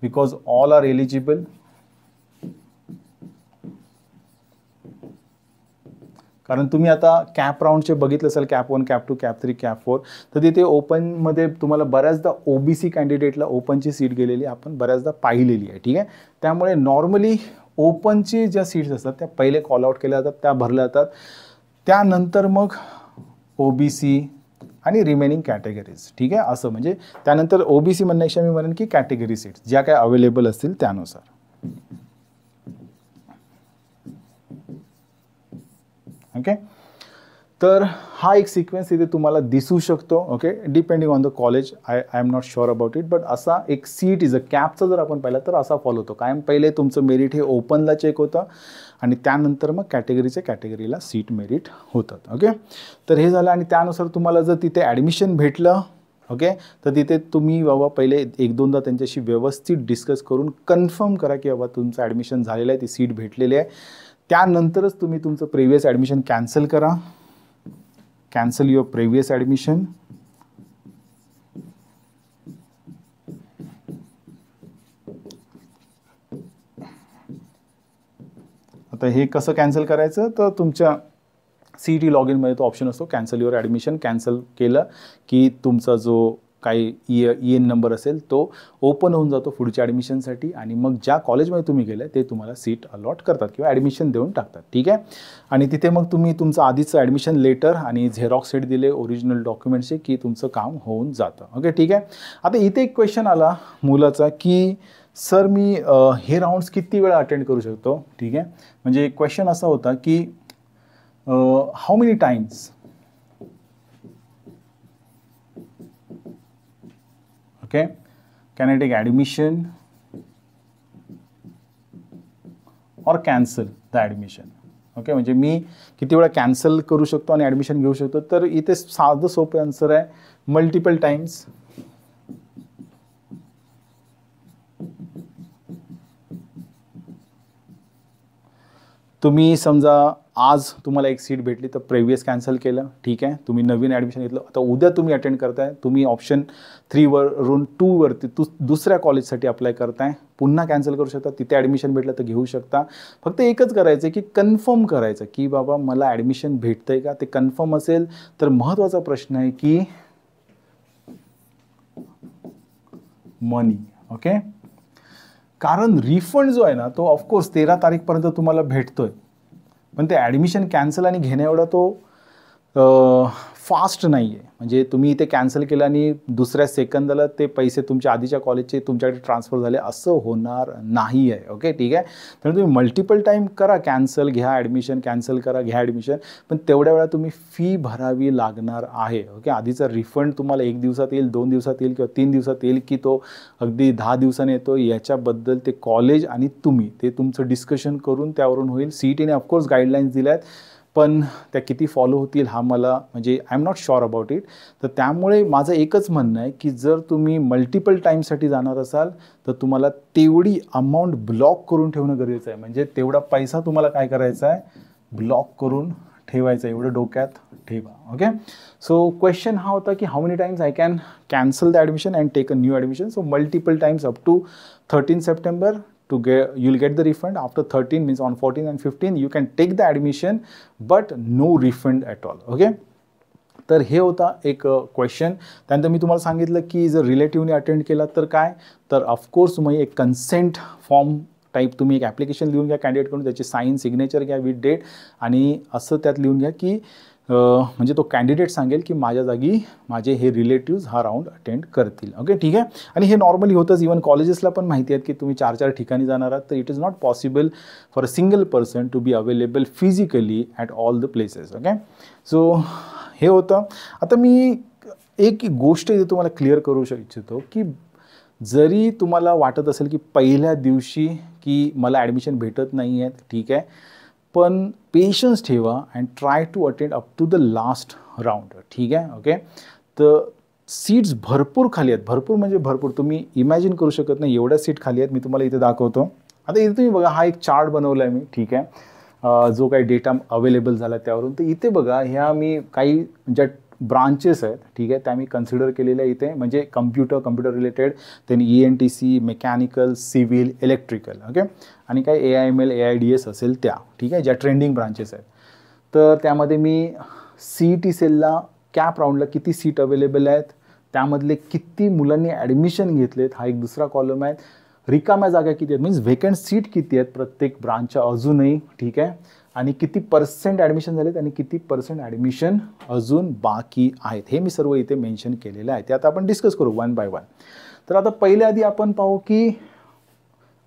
A: बिकॉज ऑल आर एलिजिबल. कारण तुम्ही आता कॅप राऊंडचे बघितलं असेल, कॅप 1, कॅप 2, कॅप 3, कॅप 4, तर तिथे ओपनमध्ये तुम्हाला बऱ्याचदा ओबीसी कॅन्डिडेटला ओपनची सीट गेलेली आपण बऱ्याचदा पाहिलेली आहे. ठीक आहे, त्यामुळे नॉर्मली ओपनची ज्या सीट्स असतात त्या पहिले कॉल आउट केल्या जातात, त्या भरल्या जातात. त्यानंतर मग ओबीसी आणि रिमेनिंग कॅटेगरीज. ठीक आहे, असं म्हणजे त्यानंतर ओबीसी म्हणण्यापेक्षा मी म्हणेन की कॅटेगरी सीट्स ज्या काय अवेलेबल असतील त्यानुसार. ओके, तर हा एक सिक्वेन्स इथे तुम्हाला दिसू शकतो. Okay, depending on the college, I am not sure about it, but असा एक सीट इज अ कॅपचा जर आपण पाहिलं तर असा फॉलो होतो. कायम पहिले तुमचं मेरिट हे ओपनला चेक होतं आणि त्यानंतर मग कॅटेगरीला सीट मेरिट होतात. ओके, तर हे झालं आणि त्यानुसार तुम्हाला जर तिथे ॲडमिशन भेटलं, ओके, तर तिथे तुम्ही बाबा पहिले 1-2दा त्यांच्याशी व्यवस्थित डिस्कस करून कन्फर्म करा की बाबा तुमचं ॲडमिशन झालेलं आहे, ती सीट भेटलेली आहे. त्यानंतरच तुम्ही तुमचं प्रिव्हियस ॲडमिशन कॅन्सल करा. Cancel your previous admission. आता हे कसं कॅन्सल करायचं तर तुमच्या CET लॉग इनमध्ये तो ऑप्शन असतो कॅन्सल युअर ॲडमिशन. कॅन्सल केलं की तुमचा जो काही EN नंबर असेल तो ओपन होऊन जातो पुढच्या ॲडमिशनसाठी आणि मग ज्या कॉलेजमध्ये तुम्ही गेले ते तुम्हाला सीट अलॉट करतात किंवा ॲडमिशन देऊन टाकतात. ठीक आहे, आणि तिथे मग तुम्ही तुमचं आधीचं ॲडमिशन लेटर आणि झेरॉक्स सेट दिले ओरिजिनल डॉक्युमेंट्सचे की तुमचं काम होऊन जातं. ओके, ठीक आहे. आता इथे एक क्वेश्चन आला मुलाचा की सर मी हे राऊंड्स किती वेळा अटेंड करू शकतो. ठीक आहे, म्हणजे क्वेश्चन असा होता की how many times. Okay, can I take admission or cancel the admission? Okay, म्हणजे मी किती वेळा कॅन्सल करू शकतो आणि ॲडमिशन घेऊ शकतो. तर इथे साधं सोपं आन्सर आहे मल्टिपल टाइम्स. तुम्ही समजा आज तुम्हाला एक सीट भेटली तर प्रिव्हियस कॅन्सल केलं, ठीक आहे, तुम्ही नवीन ॲडमिशन घेतलं. आता उद्या तुम्ही अटेंड करताय, तुम्ही ऑप्शन 3 वरून 2 वरती दुसऱ्या कॉलेजसाठी अप्लाय करताय, पुन्हा कॅन्सल करू शकता. तिथे ॲडमिशन भेटलं तर घेऊ शकता. फक्त एकच करायचं आहे की कन्फर्म करायचं की बाबा मला ॲडमिशन भेटतंय का. ते कन्फर्म असेल तर महत्त्वाचा प्रश्न आहे की मनी. ओके, कारण रिफंड जो आहे ना तो ऑफकोर्स 13 तारीखपर्यंत तुम्हाला भेटतोय, पण ते ॲडमिशन कॅन्सल आणि घेण्याएवढा तो फास्ट नाही आहे. म्हणजे तुम्ही इथे कॅन्सल केलं आणि दुसऱ्या सेकंदाला ते पैसे तुमच्या आधीच्या कॉलेजचे तुमच्याकडे ट्रान्सफर झाले असं होणार नाही आहे. ओके, ठीक आहे. तर तुम्ही मल्टिपल टाईम करा कॅन्सल, घ्या ॲडमिशन, कॅन्सल करा, घ्या ॲडमिशन, पण तेवढ्या वेळा तुम्ही फी भरावी लागणार आहे. ओके, आधीचा रिफंड तुम्हाला 1 दिवसात येईल, 2 दिवसात येईल किंवा 3 दिवसात येईल की तो अगदी 10 दिवसांनी येतो, याच्याबद्दल ते कॉलेज आणि तुम्ही ते तुमचं डिस्कशन करून त्यावरून होईल. CETने ऑफकोर्स गाईडलाईन्स दिल्या आहेत, पण त्या किती फॉलो होतील हा मला म्हणजे I am not sure about it. तर त्यामुळे माझं एकच म्हणणं आहे की जर तुम्ही मल्टिपल टाईमसाठी जाणार असाल तर तुम्हाला तेवढी अमाऊंट ब्लॉक करून ठेवणं गरजेचं आहे. म्हणजे तेवढा पैसा तुम्हाला काय करायचा आहे, ब्लॉक करून ठेवायचं, एवढं डोक्यात ठेवा. ओके, सो क्वेश्चन हा होता की how many times I can cancel the admission and take a new admission. So multiple times up to 13 September to get, you'll get the refund. After 13 means on 14 and 15 you can take the admission but no refund at all. Okay, तर हे होता एक क्वेश्चन. त्यानंतर मी तुम्हाला सांगितलं की जर रिलेटिव्हने अटेंड केला तर काय, तर ऑफकोर्स तुम्ही एक कन्सेंट फॉर्म टाईप तुम्ही एक ॲप्लिकेशन लिहून घ्या कॅन्डिडेटकडून, त्याची साईन सिग्नेचर घ्या विथ डेट, आणि असं त्यात लिहून घ्या की म्हणजे तो कॅन्डिडेट सांगेल की माझ्या जागी माझे हे रिलेटिव्ज हा राऊंड अटेंड करतील. ओके, ठीक आहे. आणि हे नॉर्मली होतंच, इवन कॉलेजेसला पण माहिती आहेत की तुम्ही 4-4 ठिकाणी जाणार आहात, तर it is not possible for a single person to be available physically at all the places. Okay, so हे होतं. आता मी एक गोष्ट इथे तुम्हाला क्लिअर करू इच्छितो की जरी तुम्हाला वाटत असेल की पहिल्या दिवशी की मला ॲडमिशन भेटत नाही आहेत, ठीक आहे, पण पेशन्स ठेवा and try to attend up to the last round. ठीक आहे. ओके, तर सीट्स भरपूर खाली आहेत, भरपूर म्हणजे भरपूर, तुम्ही इमॅजिन करू शकत नाही एवढ्या सीट खाली आहेत. मी तुम्हाला इथे दाखवतो. आता इथे तुम्ही बघा, हा एक चार्ट बनवला आहे मी, ठीक आहे, जो काही डेटा अवेलेबल झाला त्यावरून. तर इथे बघा, ह्या मी काही ज्या ब्रांचेस आहेत, ठीक आहे, त्या मी कन्सिडर केलेल्या इथे, म्हणजे computer related, then ENTC, mechanical, civil, electrical. Okay, आणि काही AIML AIDS असेल त्या, ठीक आहे, ज्या ट्रेंडिंग ब्रांचेस आहेत. तर त्यामध्ये मी CET सेलला कॅप राऊंडला किती सीट अवेलेबल आहेत, त्यामधले किती मुलांनी ॲडमिशन घेतलेत हा एक दुसरा कॉलम आहे. रिकाम्या जागा किती आहेत, मीन्स व्हेकंट सीट किती आहेत प्रत्येक ब्रांचच्या अजूनही, ठीक आहे, आणि किती % ॲडमिशन झालेत आणि किती % ॲडमिशन अजून बाकी आहेत, हे मी सर्व इथे मेन्शन केलेलं आहे. ते आता आपण डिस्कस करू वन बाय वन. तर आता पहिल्या आधी आपण पाहू की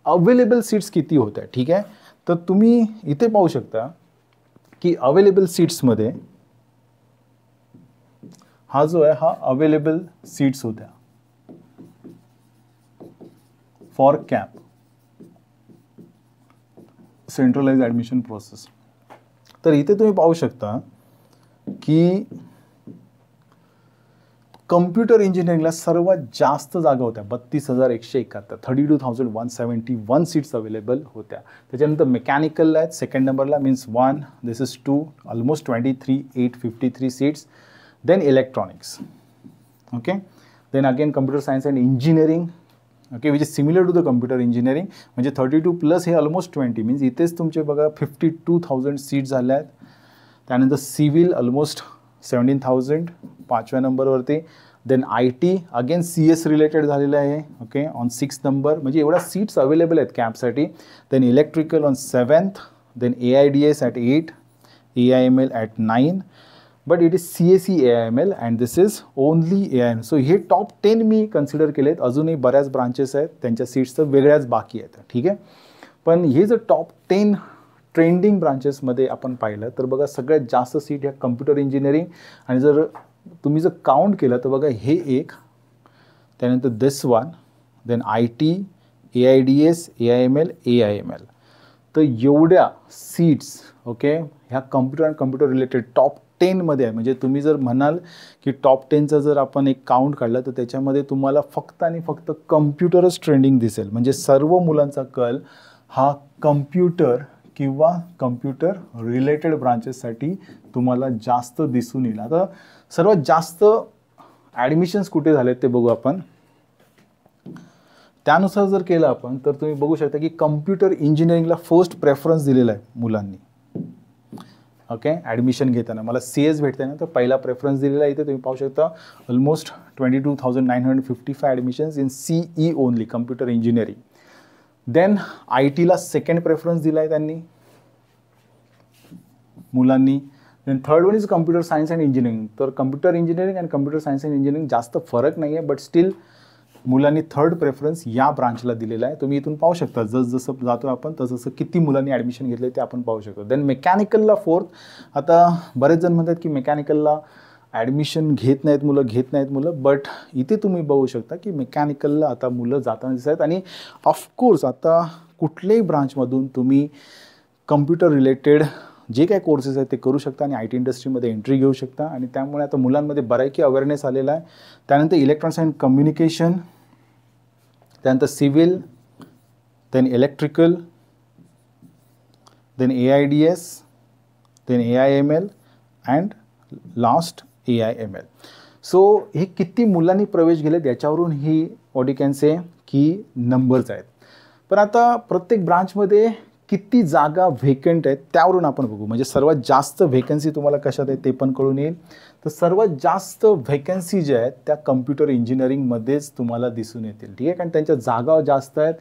A: अवेलेबल सीट्स किती होत्या. ठीक आहे, तर तुम्ही इथे पाहू शकता की अवेलेबल सीट्समध्ये हा जो आहे हा अवेलेबल सीट्स होत्या for CAP, centralize admission process. तर इथे तुम्ही पाहू शकता की कम्प्युटर इंजिनिअरिंगला सर्वात जास्त जागा होत्या, 32,171, 32,171 सीट्स अवेलेबल होत्या. त्याच्यानंतर मेकॅनिकलला आहेत सेकंड नंबरला, means 1, this is 2, almost 23,853 seats. Then electronics, okay, then again computer science and engineering, okay, which is similar to the computer engineering, म्हणजे 32 प्लस हे ऑलमोस्ट 20, मीन्स इथेच तुमचे बघा 52,000 सीट्स झाल्या आहेत. त्यानंतर सिव्हिल ऑलमोस्ट 17,000 5व्या नंबरवरती. Then IT again CS related झालेलं आहे, ओके, ऑन 6th नंबर, म्हणजे एवढ्या सीट्स अवेलेबल आहेत कॅपसाठी. Then electrical on 7th, then AIDS at 8, AIML at 9, but it is CSE AIML and this is only AIML. So हे टॉप 10 मी कन्सिडर केलेत. अजूनही बऱ्याच ब्रांचेस आहेत, त्यांच्या सीट्स तर वेगळ्याच बाकी आहेत, ठीक आहे. पण हे जर टॉप 10 ट्रेंडिंग ब्रांचेसमध्ये आपण पाहिलं तर बघा सगळ्यात जास्त सीट ह्या कम्प्युटर इंजिनिअरिंग, आणि जर तुम्ही जर काउंट केलं तर बघा हे एक, त्यानंतर this one, then IT, AIDS, AIML, AIML. तर एवढ्या सीट्स, ओके, ह्या कम्प्युटर रिलेटेड टॉप 10मध्ये आहे. म्हणजे तुम्ही जर म्हणाल की टॉप 10चा जर आपण एक काउंट काढला तर त्याच्यामध्ये तुम्हाला फक्त आणि फक्त कम्प्युटरच ट्रेंडिंग दिसेल. म्हणजे सर्व मुलांचा कल हा कम्प्युटर किंवा कम्प्युटर रिलेटेड ब्रांचेससाठी तुम्हाला जास्त दिसून येईल. आता सर्वात जास्त ॲडमिशन्स कुठे झालेत ते बघू आपण. त्यानुसार जर केलं आपण तर तुम्ही बघू शकता की कम्प्युटर इंजिनिअरिंगला फर्स्ट प्रेफरन्स दिलेला आहे मुलांनी, ओके, ॲडमिशन घेताना. मला CS भेटते ना, तर पहिला प्रेफरन्स दिलेला आहे. इथे तुम्ही पाहू शकता almost 22,955 admissions in CE only, computer engineering. Then ITला सेकंड प्रेफरन्स दिला आहे त्यांनी मुलांनी. Then third one is computer science and engineering. तर computer engineering and computer science and engineering जास्त फरक नाही आहे, बट स्टील मुलांनी थर्ड प्रेफरन्स या ब्रांचला दिलेला आहे. तुम्ही इथून पाहू शकता जसं जातो आपण तसं किती मुलांनी ॲडमिशन घेतले ते आपण पाहू शकतो. देन मेकॅनिकलला फोर्थ. आता बरेच जण म्हणतात की मेकॅनिकलला ॲडमिशन घेत नाहीत मुलं, बट इथे तुम्ही बघू शकता की मेकॅनिकलला आता मुलं जाताना दिसत आहेत. आणि ऑफकोर्स आता कुठल्याही ब्रांचमधून तुम्ही कम्प्युटर रिलेटेड जे काही कोर्सेस आहेत ते करू शकता आणि IT इंडस्ट्रीमध्ये एंट्री घेऊ शकता. आणि त्यामुळे आता मुलांमध्ये बऱ्यापैकी अवेअरनेस आलेला आहे. त्यानंतर इलेक्ट्रॉनिक्स अँड कम्युनिकेशन, त्यानंतर civil, then electrical, then AIDS, then AIML and last AIML. So हे किती मुलांनी प्रवेश केले याच्यावरून ही व्हॉट यू कॅन से की नंबर्स आहेत. पण आता प्रत्येक ब्रांचमध्ये किती जागा व्हेकंट आहेत त्यावरून आपण बघू. म्हणजे सर्वात जास्त व्हेकन्सी तुम्हाला कशात आहे ते पण कळून येईल. तर सर्वात जास्त व्हेकन्सी ज्या आहेत त्या कम्प्युटर इंजिनिअरिंगमध्येच तुम्हाला दिसून येतील. ठीक आहे, कारण त्यांच्या जागा जास्त आहेत.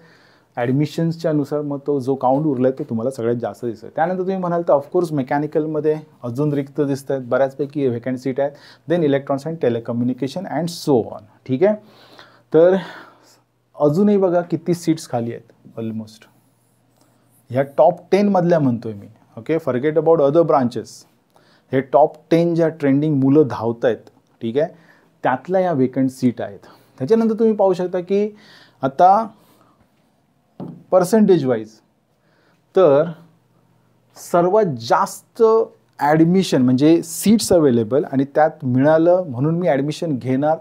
A: ॲडमिशन्सच्या नुसार मग तो जो काउंट उरला आहे तो तुम्हाला सगळ्यात जास्त दिसतो. त्यानंतर तुम्ही म्हणाल तर ऑफकोर्स मेकॅनिकलमध्ये अजून रिक्त दिसत आहेत, बऱ्याचपैकी व्हेकंट सीट आहेत. Then electronics and telecommunication and so on. ठीक आहे, तर अजूनही बघा किती सीट्स खाली आहेत. ऑलमोस्ट ह्या टॉप 10 मधल्या म्हणतोय मी. Okay, forget about other branches. हे टॉप 10 ज्या ट्रेंडिंग मुलं धावत आहेत, ठीक आहे, त्यातल्या या वेकंट सीट आहेत. त्याच्यानंतर तुम्ही पाहू शकता की आता पर्सेंटेज वाईज तर सर्वात जास्त ॲडमिशन म्हणजे सीट्स अवेलेबल आणि त्यात मिळालं म्हणून मी ॲडमिशन घेणार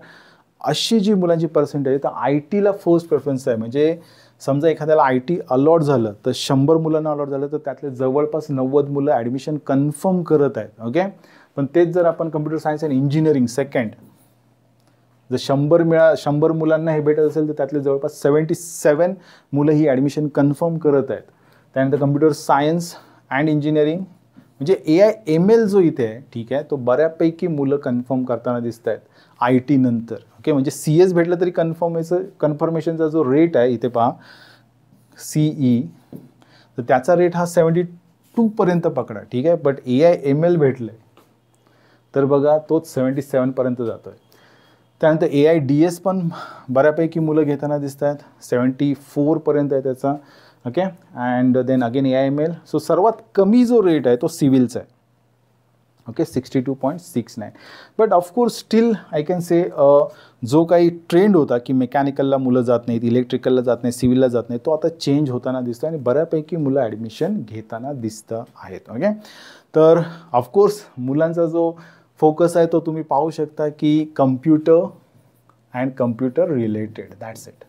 A: अशी जी मुलांची पर्सेंटेज आहे तर IT ला फर्स्ट प्रेफरन्स आहे. म्हणजे समजा एखाद्याला IT अलॉट झालं तर 100 मुलांना अलॉट झालं तर त्यातले जवळपास 90 मुलं ॲडमिशन कन्फर्म करत आहेत. ओके, पण तेच जर आपण computer science and engineering second जर 100 मुलांना हे भेटत असेल तर त्यातले जवळपास 77 मुलं ही ॲडमिशन कन्फर्म करत आहेत. त्यानंतर कम्प्युटर सायन्स अँड इंजिनिअरिंग म्हणजे AIML जो इथे आहे, ठीक आहे, तो बऱ्यापैकी मुलं कन्फर्म करताना दिसत आहेत IT नंतर. ओके, म्हणजे CS भेटलं तरी कन्फर्मेशनचा जो रेट आहे इथे पहा CE, तर त्याचा रेट हा 72पर्यंत पकडा. ठीक आहे, बट AIML भेटलं आहे तर बघा तोच 77पर्यंत जातो आहे. त्यानंतर AIDS पण बऱ्यापैकी मुलं घेताना दिसत आहेत, 74पर्यंत आहे त्याचा. Okay, and then again AIML. So सर्वात कमी जो रेट आहे तो सिव्हिलचा आहे. Okay, 62.69. But of course still I can say जो काही ट्रेंड होता की मेकॅनिकलला मुलं जात नाहीत, इलेक्ट्रिकलला जात नाही, सिव्हिलला जात नाही, तो आता चेंज होताना दिसतो आणि बऱ्यापैकी मुलं ॲडमिशन घेताना दिसत आहेत. ओके, तर ऑफकोर्स मुलांचा जो फोकस आहे तो तुम्ही पाहू शकता की computer and computer related, that's it.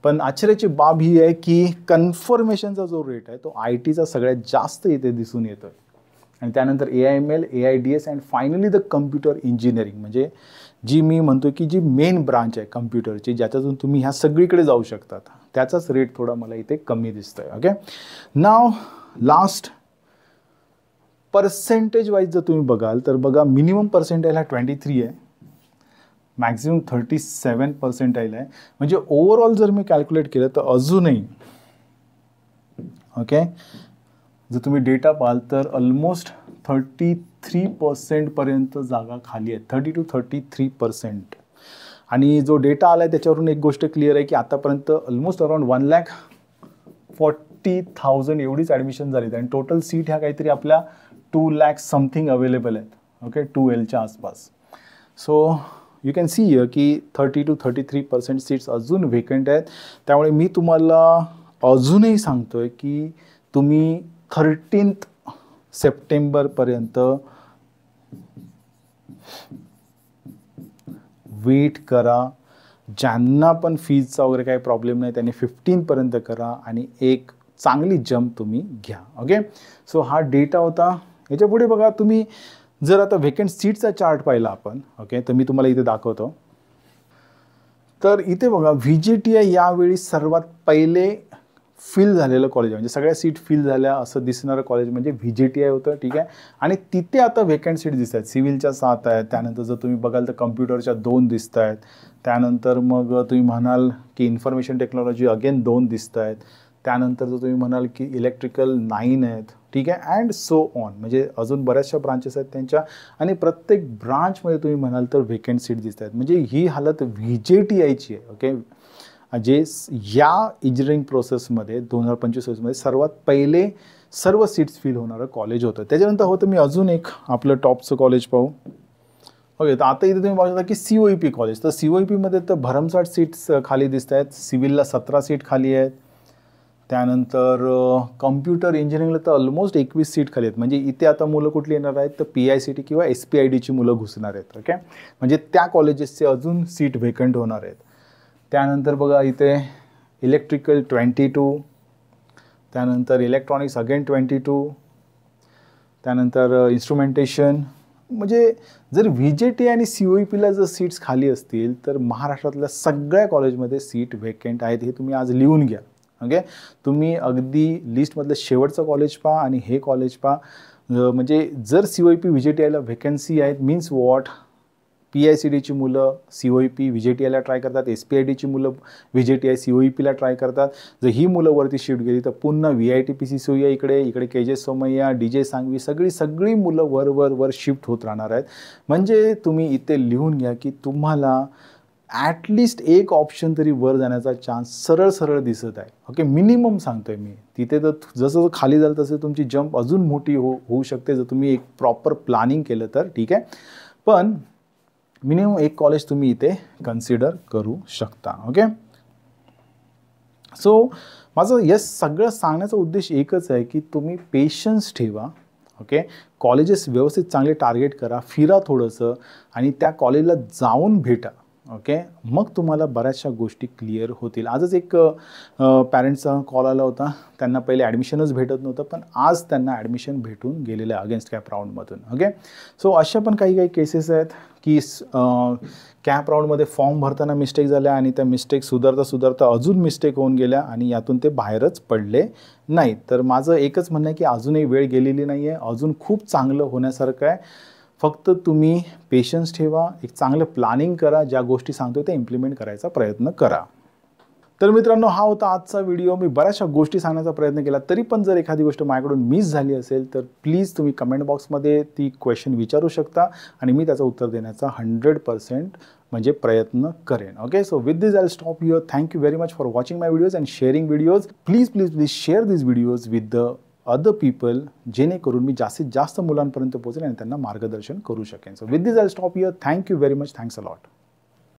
A: पण आश्चर्याची बाब ही आहे की कन्फर्मेशनचा जो रेट आहे तो ITचा सगळ्यात जास्त इथे दिसून येतो आहे. आणि त्यानंतर AIML, AIDS and finally the computer engineering म्हणजे जी मी म्हणतो की जी मेन ब्रांच आहे कम्प्युटरची ज्याच्यातून तुम्ही ह्या सगळीकडे जाऊ शकतात, त्याचाच रेट थोडा मला इथे कमी दिसतो आहे. ओके, नाव लास्ट पर्सेंटेज वाईज जर तुम्ही बघाल तर बघा मिनिमम पर्सेंटाईल हा 23 आहे, मॅक्झिमम 37 पर्सेंटाईल आहे. म्हणजे ओव्हरऑल जर मी कॅल्क्युलेट केलं तर अजूनही ओके जर तुम्ही डेटा पाहाल तर ऑलमोस्ट 33% जागा खाली आहेत, 30 to 33%. आणि जो डेटा आला आहे त्याच्यावरून एक गोष्ट क्लिअर आहे की आतापर्यंत ऑलमोस्ट अराउंड 1,40,000 एवढीच ॲडमिशन झाली आणि टोटल सीट ह्या काहीतरी आपल्या 2 लाख समथिंग अवेलेबल आहेत. ओके, 2Lच्या आसपास. So you can see here की 30 to 33% सीट्स अजून व्हेकंट आहेत. त्यामुळे मी तुम्हाला अजूनही सांगतोय की तुम्ही 13 सप्टेंबरपर्यंत वेट करा. ज्यांना पण फीजचा वगैरे काही प्रॉब्लेम नाही त्यांनी 15पर्यंत करा आणि एक चांगली जंप तुम्ही घ्या. ओके, सो हा डेटा होता. याच्या पुढे बघा तुम्ही जर आता व्हेकंट सीटचा चार्ट पाहिला आपण, ओके, तर मी तुम्हाला इथे दाखवतो. तर इथे बघा VJTI यावेळी सर्वात पहिले फिल झालेलं कॉलेज म्हणजे सगळ्या सीट फिल झाल्या असं दिसणारं कॉलेज म्हणजे VJTI होतं. ठीक आहे, आणि तिथे आता व्हेकंट सीट दिसत आहेत. सिव्हिलच्या 7 आहेत, त्यानंतर जर तुम्ही बघाल तर कम्प्युटरच्या 2 दिसत आहेत, त्यानंतर मग तुम्ही म्हणाल की इन्फॉर्मेशन टेक्नॉलॉजी अगेन 2 दिसत आहेत, त्यानंतर जर तुम्ही म्हणाल की इलेक्ट्रिकल 9 आहेत. ठीक आहे, अँड सो ऑन म्हणजे अजून बऱ्याचशा ब्रांचेस आहेत त्यांच्या आणि प्रत्येक ब्रांचमध्ये तुम्ही म्हणाल तर व्हेकंट सीट दिसत आहेत. म्हणजे ही हालत VJTIची आहे. ओके, जे या इंजिनिअरिंग प्रोसेसमध्ये 2025मध्ये सर्वात पहिले सर्व सीट्स फिल होणारं कॉलेज होतं. त्याच्यानंतर होतं मी अजून एक आपलं टॉपचं कॉलेज पाहू. ओके, तर आता इथे तुम्ही पाहू शकता की COEP कॉलेज. तर COEPमध्ये तर भरमसाठ सीट्स खाली दिसत आहेत. सिव्हिलला 17 सीट खाली आहेत. त्यानंतर कम्प्युटर इंजिनिअरिंगला तर ऑलमोस्ट 21 सीट खाली आहेत. म्हणजे इथे आता मुलं कुठली येणार आहेत तर PICT किंवा SPIDची मुलं घुसणार आहेत. ओके, म्हणजे त्या कॉलेजेसचे अजून सीट व्हेकंट होणार आहेत. त्यानंतर बघा इथे इलेक्ट्रिकल 22, त्यानंतर इलेक्ट्रॉनिक्स अगेन 22, त्यानंतर इन्स्ट्रुमेंटेशन. म्हणजे जर VJT आणि COEPला जर सीट्स खाली असतील तर महाराष्ट्रातल्या सगळ्या कॉलेजमध्ये सीट व्हेकंट आहेत. हे तुम्ही आज लिहून घ्या. ओके, तुम्ही अगदी लिस्टमधलं शेवटचं कॉलेज पहा आणि हे कॉलेज पहा. म्हणजे जर COEP VJTIला व्हेकन्सी आहेत मीन्स वॉट, PICTची मुलं COEP VJTIला ट्राय करतात, SPIDची मुलं VJTI COEPला ट्राय करतात. जर ही मुलं वरती शिफ्ट गेली तर पुन्हा VITPC सोयी इकडे KJ सोमय्या, DJ सांगवी सगळी मुलं वर शिफ्ट होत राहणार आहेत. म्हणजे तुम्ही इथे लिहून घ्या की तुम्हाला ॲटलिस्ट एक ऑप्शन तरी वर जाण्याचा चान्स सरळ दिसत आहे. ओके, मिनिमम सांगतोय मी. तिथे तर जसं खाली झालं तसं तुमची जंप अजून मोठी होऊ शकते जर तुम्ही एक प्रॉपर प्लॅनिंग केलं तर. ठीक आहे, पण मिनिमम एक कॉलेज तुम्ही इथे कन्सिडर करू शकता. ओके, सो माझं सगळं सांगण्याचा उद्देश एकच आहे की तुम्ही पेशन्स ठेवा. ओके, कॉलेजेस व्यवस्थित चांगले टार्गेट करा, फिरा थोडंसं आणि त्या कॉलेजला जाऊन भेटा. ओके, मग तुम्हाला बऱ्याचशा गोष्टी क्लिअर होतील. आजच एक पॅरेंट्सचा कॉल आला होता. त्यांना पहिले ॲडमिशनच भेटत नव्हतं, पण आज त्यांना ॲडमिशन भेटून गेलेलं आहे अगेन्स्ट कॅप राऊंडमधून. ओके, सो अशा पण काही केसेस आहेत की कॅप राऊंडमध्ये फॉर्म भरताना मिस्टेक झाल्या आणि त्या मिस्टेक सुधारता अजून मिस्टेक होऊन गेल्या आणि यातून ते बाहेरच पडले नाहीत. तर माझं एकच म्हणणं आहे की अजूनही वेळ गेलेली नाही आहे, अजून खूप चांगलं होण्यासारखं आहे. फक्त तुम्ही पेशन्स ठेवा, एक चांगलं प्लॅनिंग करा, ज्या गोष्टी सांगतो त्या इम्प्लिमेंट करायचा प्रयत्न करा. तर मित्रांनो, हा होता आजचा व्हिडिओ. मी बऱ्याचशा गोष्टी सांगण्याचा प्रयत्न केला, तरी पण जर एखादी गोष्ट माझ्याकडून मिस झाली असेल तर प्लीज तुम्ही कमेंट बॉक्समध्ये ती क्वेश्चन विचारू शकता आणि मी त्याचं उत्तर देण्याचा 100% म्हणजे प्रयत्न करेन. Okay, so with this I stop here. Thank you very much for watching my videos and sharing videos. Please share this videos with the other people, जेणेकरून मी जास्तीत जास्त मुलांपर्यंत पोहोचेन आणि त्यांना मार्गदर्शन करू शकेन. So with this I stop here. Thank you very much. Thanks a lot.